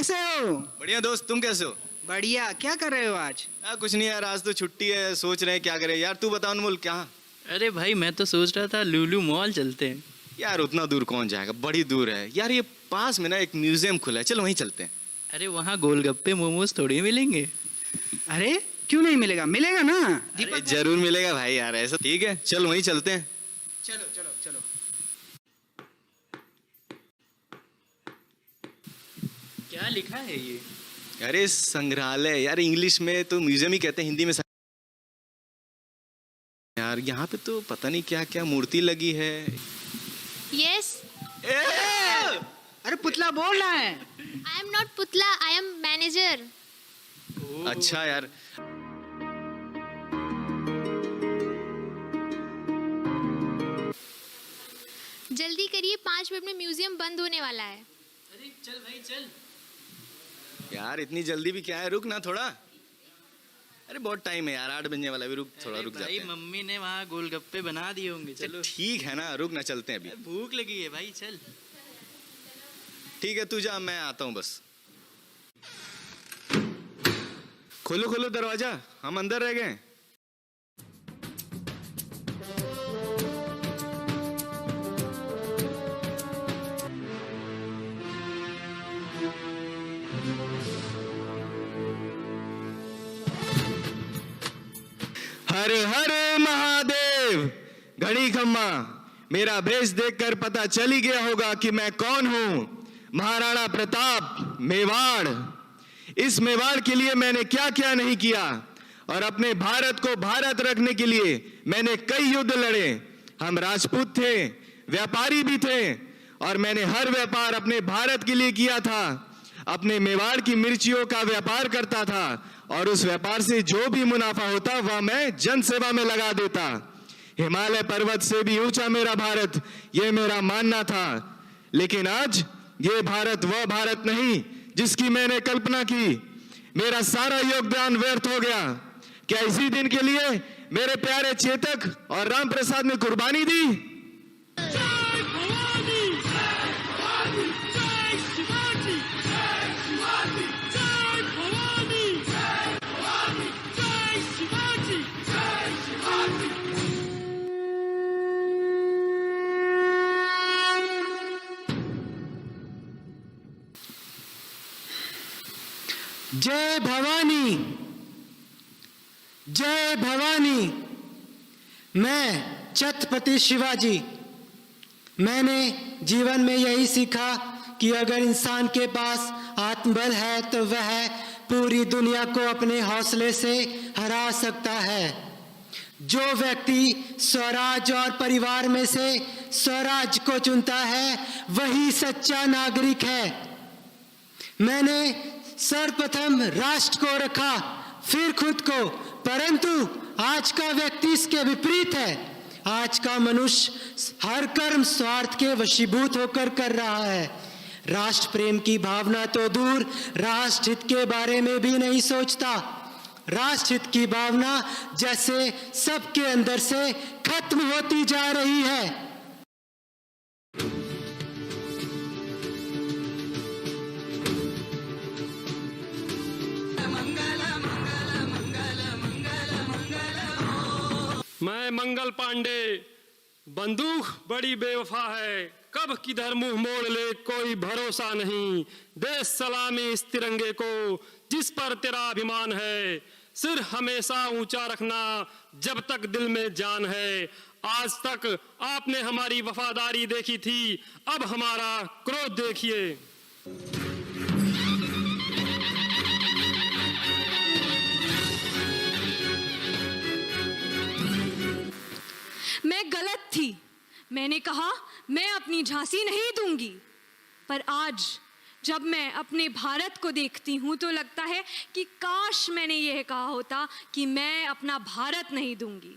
कैसे हो? बढ़िया दोस्त, तुम कैसे हो? बढ़िया। क्या कर रहे हो आज? कुछ नहीं यार, आज तो छुट्टी है, सोच रहे हैं क्या करें। यार तू बता अनमोल, क्या? अरे भाई मैं तो सोच रहा था लुलु मॉल चलते हैं। यार उतना दूर कौन जाएगा, बड़ी दूर है यार। ये पास में ना एक म्यूजियम खुला है, चल वहीं चलते हैं। अरे वहाँ गोलगप्पे मोमोज थोड़ी मिलेंगे। अरे क्यों नहीं मिलेगा? मिलेगा ना। अरे जरूर मिलेगा भाई यार, ऐसा ठीक है, चल वहीं चलते हैं। चलो चलो चलो। क्या लिखा है ये? अरे संग्रहालय यार, इंग्लिश में तो म्यूजियम ही कहते हैं, हिंदी में यार। यहाँ पे तो पता नहीं क्या क्या मूर्ति लगी है। Yes, अरे पुतला बोल रहा है। I am not Putla, I am manager. अच्छा यार, जल्दी करिए, 5 मिनट में म्यूजियम बंद होने वाला है। अरे चल भाई चल। यार इतनी जल्दी भी क्या है, रुक ना थोड़ा। अरे बहुत टाइम है यार, 8 बजने वाला है, भी रुक थोड़ा, रुक जाते भाई हैं। मम्मी ने वहाँ गोलगप्पे बना दिए होंगे, चलो। ठीक है ना, रुक ना, चलते हैं अभी। भूख लगी है भाई, चल। ठीक है तू जा, मैं आता हूँ बस। खोलो खोलो दरवाजा, हम अंदर रह गए। हर हर महादेव। घड़ी खम्मा, मेरा भेष देखकर पता चल ही गया होगा कि मैं कौन हूं। महाराणा प्रताप, मेवाड़। इस मेवाड़ के लिए मैंने क्या क्या नहीं किया, और अपने भारत को भारत रखने के लिए मैंने कई युद्ध लड़े। हम राजपूत थे, व्यापारी भी थे, और मैंने हर व्यापार अपने भारत के लिए किया था। अपने मेवाड़ की मिर्चियों का व्यापार करता था, और उस व्यापार से जो भी मुनाफा होता वह मैं जन सेवा में लगा देता। हिमालय पर्वत से भी ऊंचा मेरा भारत, ये मेरा मानना था। लेकिन आज ये भारत वह भारत नहीं जिसकी मैंने कल्पना की। मेरा सारा योगदान व्यर्थ हो गया। क्या इसी दिन के लिए मेरे प्यारे चेतक और राम प्रसाद ने कुर्बानी दी? जय भवानी, जय भवानी। मैं छत्रपति शिवाजी। मैंने जीवन में यही सीखा कि अगर इंसान के पास आत्मबल है तो वह पूरी दुनिया को अपने हौसले से हरा सकता है। जो व्यक्ति स्वराज और परिवार में से स्वराज को चुनता है वही सच्चा नागरिक है। मैंने सर्वप्रथम राष्ट्र को रखा, फिर खुद को, परंतु आज का व्यक्ति इसके विपरीत है। आज का मनुष्य हर कर्म स्वार्थ के वशीभूत होकर कर रहा है। राष्ट्र प्रेम की भावना तो दूर, राष्ट्र हित के बारे में भी नहीं सोचता। राष्ट्र हित की भावना जैसे सबके अंदर से खत्म होती जा रही है। मैं मंगल पांडे। बंदूक बड़ी बेवफा है, कब किधर मुंह मोड़ ले कोई भरोसा नहीं। देश सलामी इस तिरंगे को जिस पर तेरा अभिमान है। सिर हमेशा ऊंचा रखना जब तक दिल में जान है। आज तक आपने हमारी वफादारी देखी थी, अब हमारा क्रोध देखिए। मैं गलत थी। मैंने कहा मैं अपनी झांसी नहीं दूंगी, पर आज जब मैं अपने भारत को देखती हूँ तो लगता है कि काश मैंने यह कहा होता कि मैं अपना भारत नहीं दूंगी।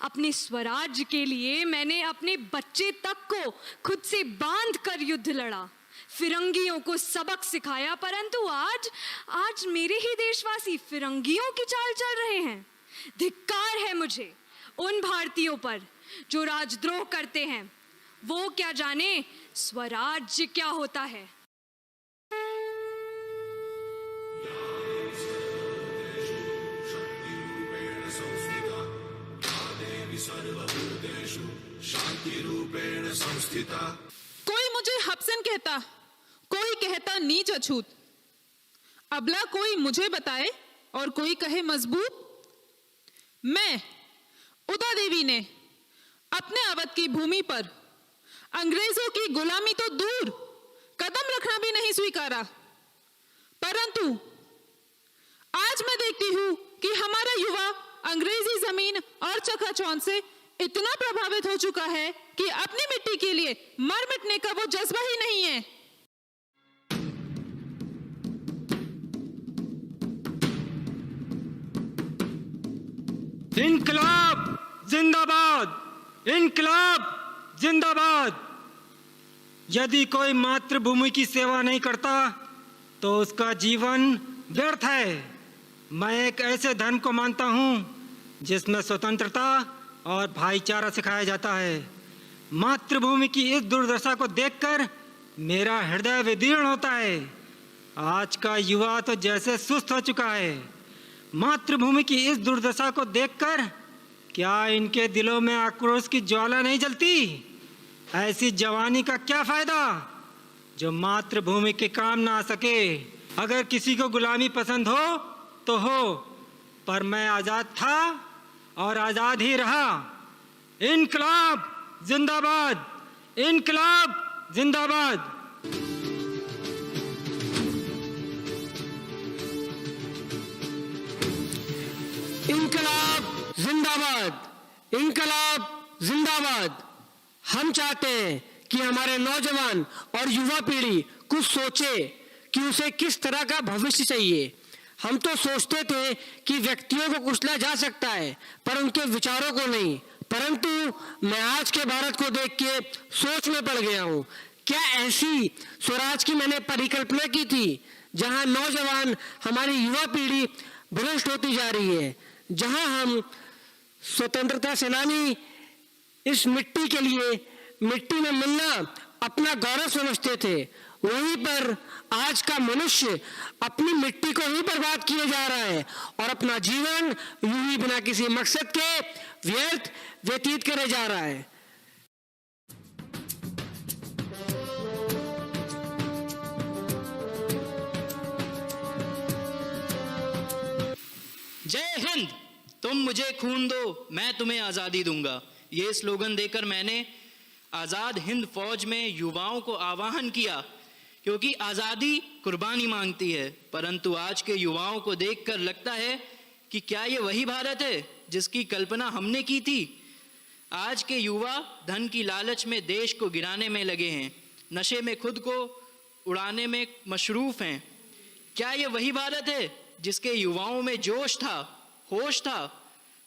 अपने स्वराज्य के लिए मैंने अपने बच्चे तक को खुद से बांध कर युद्ध लड़ा, फिरंगियों को सबक सिखाया, परंतु आज मेरे ही देशवासी फिरंगियों की चाल चल रहे हैं। धिक्कार है मुझे उन भारतीयों पर जो राजद्रोह करते हैं। वो क्या जाने स्वराज्य क्या होता है। कोई मुझे हब्सन कहता, कोई कहता नीच अछूत। अबला कोई मुझे बताए और कोई कहे मजबूत। मैं उदा देवी ने अपने अवध की भूमि पर अंग्रेजों की गुलामी तो दूर कदम रखना भी नहीं स्वीकारा, परंतु आज मैं देखती हूं कि हमारा युवा अंग्रेजी जमीन और चकाचौंध से इतना प्रभावित हो चुका है कि अपनी मिट्टी के लिए मर मिटने का वो जज्बा ही नहीं है। इनकलाब जिंदाबाद, इनकलाब जिंदाबाद। यदि कोई मातृभूमि की सेवा नहीं करता तो उसका जीवन व्यर्थ है। मैं एक ऐसे धर्म को मानता हूँ जिसमें स्वतंत्रता और भाईचारा सिखाया जाता है। मातृभूमि की इस दुर्दशा को देखकर मेरा हृदय विदीर्ण होता है। आज का युवा तो जैसे सुस्त हो चुका है। मातृभूमि की इस दुर्दशा को देखकर क्या इनके दिलों में आक्रोश की ज्वाला नहीं जलती? ऐसी जवानी का क्या फायदा जो मातृभूमि के काम ना आ सके। अगर किसी को गुलामी पसंद हो तो हो, पर मैं आजाद था और आजाद ही रहा। इनकलाब जिंदाबाद, इनकलाब जिंदाबाद। इनकलाब जिंदाबाद, इनकलाब जिंदाबाद। हम चाहते हैं कि हमारे नौजवान और युवा पीढ़ी कुछ सोचे कि उसे किस तरह का भविष्य चाहिए। हम तो सोचते थे कि व्यक्तियों को कुचला जा सकता है पर उनके विचारों को नहीं। परंतु मैं आज के भारत को देख के सोच में पड़ गया हूँ। क्या ऐसी स्वराज की मैंने परिकल्पना की थी जहाँ नौजवान, हमारी युवा पीढ़ी भ्रष्ट होती जा रही है, जहाँ हम स्वतंत्रता सेनानी इस मिट्टी के लिए, मिट्टी में मिलना अपना गौरव समझते थे, वहीं पर आज का मनुष्य अपनी मिट्टी को ही बर्बाद किए जा रहा है और अपना जीवन यूं ही बिना किसी मकसद के व्यर्थ व्यतीत करे जा रहा है। जय हिंद, तुम मुझे खून दो, मैं तुम्हें आज़ादी दूंगा। ये स्लोगन देकर मैंने आज़ाद हिंद फौज में युवाओं को आह्वान किया, क्योंकि आज़ादी कुर्बानी मांगती है। परंतु आज के युवाओं को देखकर लगता है कि क्या ये वही भारत है जिसकी कल्पना हमने की थी। आज के युवा धन की लालच में देश को गिराने में लगे हैं, नशे में खुद को उड़ाने में मशरूफ हैं। क्या ये वही भारत है जिसके युवाओं में जोश था, होश था,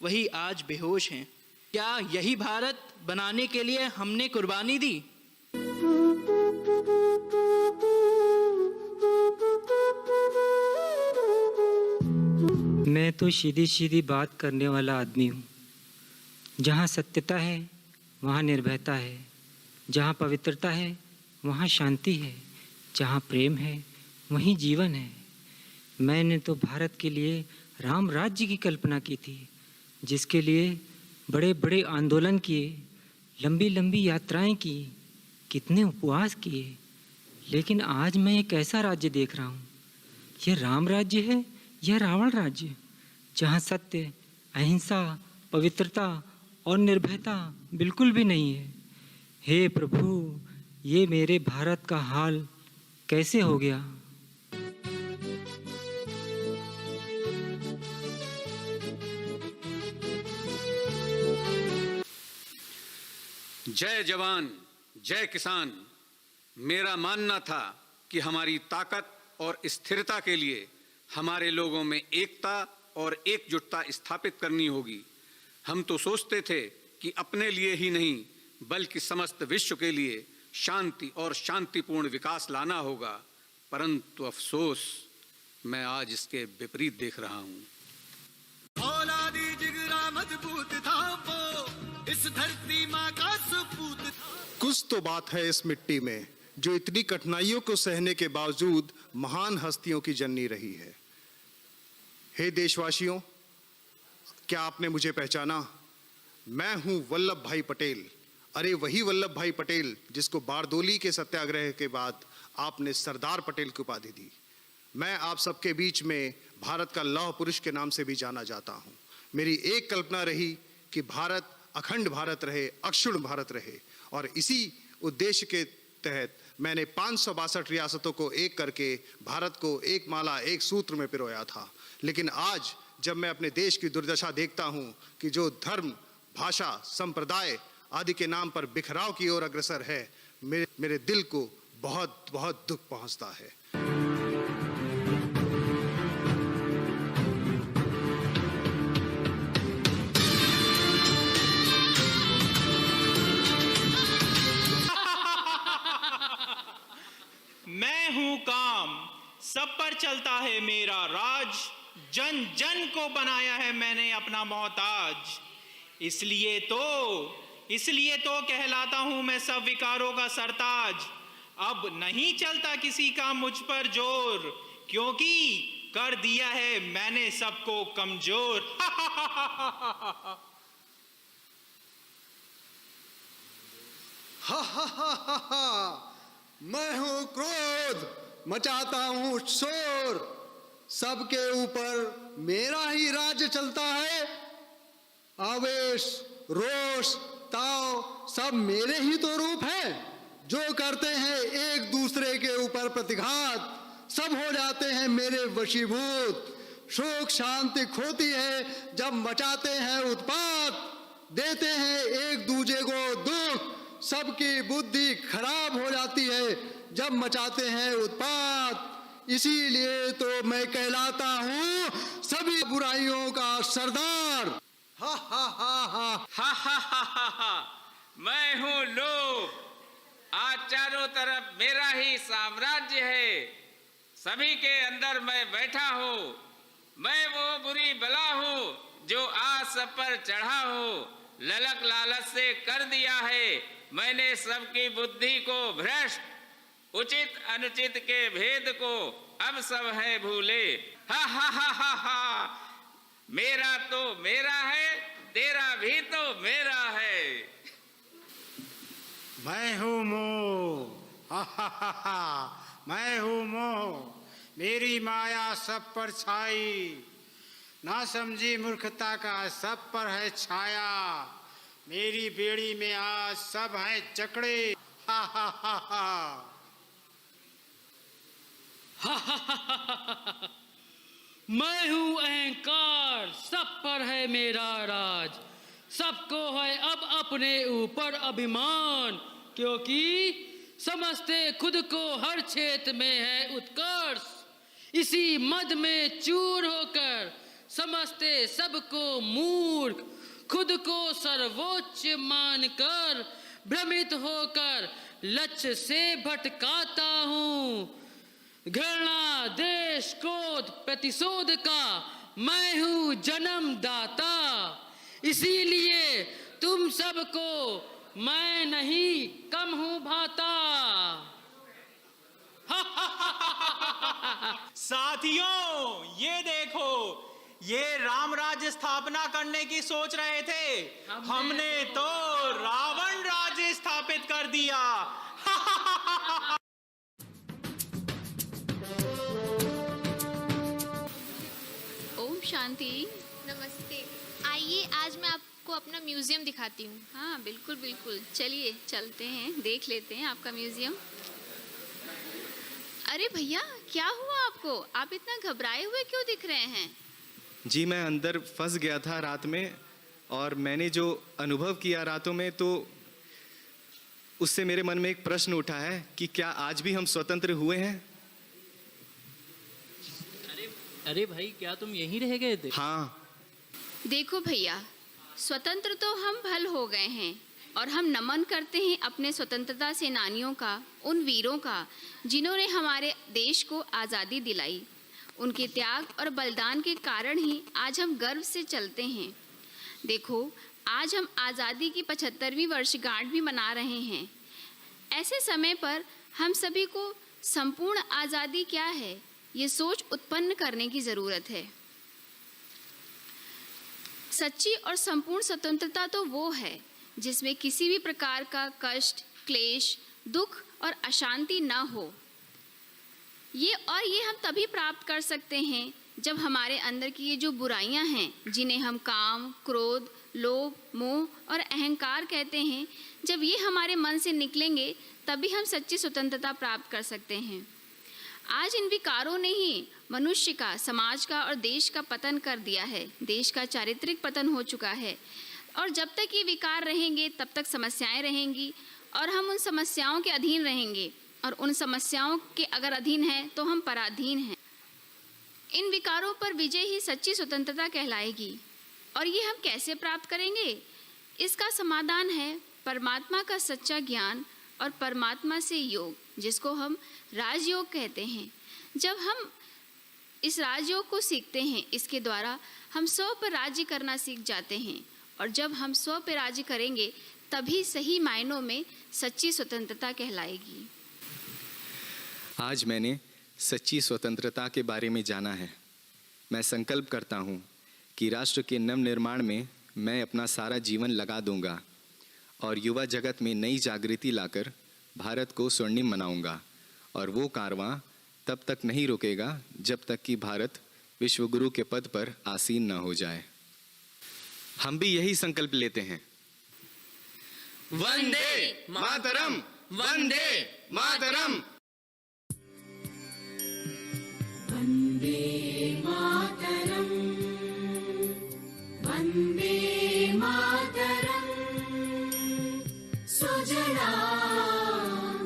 वही आज बेहोश हैं। क्या यही भारत बनाने के लिए हमने कुर्बानी दी? मैं तो सीधी सीधी बात करने वाला आदमी हूँ। जहाँ सत्यता है वहाँ निर्भयता है, जहाँ पवित्रता है वहाँ शांति है, जहाँ प्रेम है वहीं जीवन है। मैंने तो भारत के लिए राम राज्य की कल्पना की थी, जिसके लिए बड़े बड़े आंदोलन किए, लंबी लंबी यात्राएं की, कितने उपवास किए। लेकिन आज मैं एक ऐसा राज्य देख रहा हूँ, यह राम राज्य है या रावण राज्य, जहाँ सत्य, अहिंसा, पवित्रता और निर्भयता बिल्कुल भी नहीं है। हे प्रभु, ये मेरे भारत का हाल कैसे हो गया। जय जवान, जय किसान। मेरा मानना था कि हमारी ताकत और स्थिरता के लिए हमारे लोगों में एकता और एकजुटता स्थापित करनी होगी। हम तो सोचते थे कि अपने लिए ही नहीं बल्कि समस्त विश्व के लिए शांति और शांतिपूर्ण विकास लाना होगा, परंतु अफसोस मैं आज इसके विपरीत देख रहा हूँ। औलादी जिगरा मजबूत था वो, इस धरती माँ का सपूत था। कुछ तो बात है इस मिट्टी में जो इतनी कठिनाइयों को सहने के बावजूद महान हस्तियों की जननी रही है। हे देशवासियों, क्या आपने मुझे पहचाना? मैं हूं वल्लभ भाई पटेल। अरे वही वल्लभ भाई पटेल जिसको बारदोली के सत्याग्रह के बाद आपने सरदार पटेल की उपाधि दी। मैं आप सबके बीच में भारत का लौह पुरुष के नाम से भी जाना जाता हूं। मेरी एक कल्पना रही कि भारत अखंड भारत रहे, अक्षुण्ण भारत रहे, और इसी उद्देश्य के तहत मैंने 562 रियासतों को एक करके भारत को एक माला एक सूत्र में पिरोया था। लेकिन आज जब मैं अपने देश की दुर्दशा देखता हूं कि जो धर्म, भाषा, संप्रदाय आदि के नाम पर बिखराव की ओर अग्रसर है, मेरे दिल को बहुत बहुत दुख पहुंचता है। मैं हूं काम, सब पर चलता है मेरा राज, जन जन को बनाया है मैंने अपना मोहताज। इसलिए तो कहलाता हूं मैं सब विकारों का सरताज। अब नहीं चलता किसी का मुझ पर जोर, क्योंकि कर दिया है मैंने सबको कमजोर। हा हा हा हा हा, मैं हूं क्रोध, मचाता हूं शोर, सबके ऊपर मेरा ही राज्य चलता है। आवेश, रोष, ताव सब मेरे ही तो रूप हैं। जो करते हैं एक दूसरे के ऊपर प्रतिघात, सब हो जाते हैं मेरे वशीभूत। शोक शांति खोती है जब मचाते हैं उत्पात, देते हैं एक दूजे को दुख, सबकी बुद्धि खराब हो जाती है जब मचाते हैं उत्पात। इसीलिए तो मैं कहलाता हूं सभी बुराइयों का सरदार। हा हा हा हा हा हा हा हा हा, मैं हूं लोभ, आज चारों तरफ मेरा ही साम्राज्य है। सभी के अंदर मैं बैठा हूं, मैं वो बुरी बला हूं जो आज सब पर चढ़ा हूं। ललक लालच से कर दिया है मैंने सबकी बुद्धि को भ्रष्ट, उचित अनुचित के भेद को अब सब है भूले। हा हा हा हा हा, मेरा तो मेरा है, तेरा भी तो मेरा है। मैं हूँ मोह, हा हा हा हा, मैं हूँ मोह, मेरी माया सब पर छाई, ना समझी मूर्खता का सब पर है छाया। मेरी बेड़ी में आज सब है जकड़े, हा हा हा हा। मैं हूं अहंकार, सब पर है मेरा राज, सबको है अब अपने ऊपर अभिमान, क्योंकि समझते खुद को हर क्षेत्र में है उत्कर्ष। इसी मद में चूर होकर समझते सबको मूर्ख, खुद को सर्वोच्च मानकर भ्रमित होकर लक्ष्य से भटकाता हूँ। घृणा, देश, क्रोध, प्रतिशोध का मैं हूँ जन्मदाता, इसीलिए तुम सबको मैं नहीं कम हूँ भाता। साथियों ये देखो, ये राम राज्य स्थापना करने की सोच रहे थे, हमने तो रावण राज्य स्थापित कर दिया। ओम शांति। नमस्ते। आइए आज मैं आपको अपना म्यूजियम दिखाती हूँ। हाँ बिल्कुल बिल्कुल, चलिए चलते हैं, देख लेते हैं आपका म्यूजियम। अरे भैया क्या हुआ आपको? आप इतना घबराए हुए क्यों दिख रहे हैं? जी मैं अंदर फंस गया था रात में, और मैंने जो अनुभव किया रातों में, तो उससे मेरे मन में एक प्रश्न उठा है कि क्या आज भी हम स्वतंत्र हुए हैं? अरे भाई क्या तुम यहीं रह गए थे? हाँ। देखो भैया, स्वतंत्र तो हम भल हो गए हैं, और हम नमन करते हैं अपने स्वतंत्रता सेनानियों का, उन वीरों का जिन्होंने हमारे देश को आज़ादी दिलाई। उनके त्याग और बलिदान के कारण ही आज हम गर्व से चलते हैं। देखो आज हम आज़ादी की 75वीं वर्षगांठ भी मना रहे हैं। ऐसे समय पर हम सभी को संपूर्ण आज़ादी क्या है, ये सोच उत्पन्न करने की ज़रूरत है। सच्ची और संपूर्ण स्वतंत्रता तो वो है जिसमें किसी भी प्रकार का कष्ट, क्लेश, दुख और अशांति ना हो। ये हम तभी प्राप्त कर सकते हैं जब हमारे अंदर की ये जो बुराइयां हैं, जिन्हें हम काम, क्रोध, लोभ, मोह और अहंकार कहते हैं, जब ये हमारे मन से निकलेंगे तभी हम सच्ची स्वतंत्रता प्राप्त कर सकते हैं। आज इन विकारों ने ही मनुष्य का, समाज का और देश का पतन कर दिया है। देश का चारित्रिक पतन हो चुका है और जब तक ये विकार रहेंगे तब तक समस्याएं रहेंगी और हम उन समस्याओं के अधीन रहेंगे और उन समस्याओं के अगर अधीन हैं तो हम पराधीन हैं। इन विकारों पर विजय ही सच्ची स्वतंत्रता कहलाएगी। और ये हम कैसे प्राप्त करेंगे? इसका समाधान है परमात्मा का सच्चा ज्ञान और परमात्मा से योग, जिसको हम राजयोग कहते हैं। जब हम इस राजयोग को सीखते हैं, इसके द्वारा हम स्व पर राज्य करना सीख जाते हैं और जब हम स्व पर राज्य करेंगे तभी सही मायनों में सच्ची स्वतंत्रता कहलाएगी। आज मैंने सच्ची स्वतंत्रता के बारे में जाना है। मैं संकल्प करता हूँ कि राष्ट्र के नवनिर्माण में मैं अपना सारा जीवन लगा दूंगा और युवा जगत में नई जागृति लाकर भारत को स्वर्णिम बनाऊंगा। और वो कारवां तब तक नहीं रुकेगा जब तक कि भारत विश्वगुरु के पद पर आसीन न हो जाए। हम भी यही संकल्प लेते हैं। वंदे मातरम, वंदे मातरम। वंदे मातरम, वंदे मातरम। सुजलां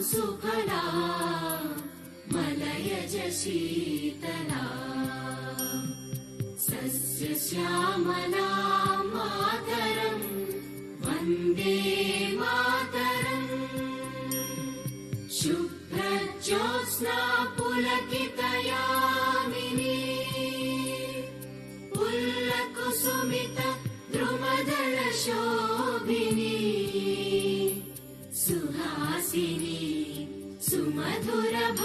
सुफलां मलयज शीतलां सस्यश्यामलां मातरं वन्दे मातरम्। शुभ्रज्योत्स्ना पुलकितयामिनी पुल्लकुसुमित द्रुमदलशोभिनी सुहासिनी सुमधुरभाषिणी।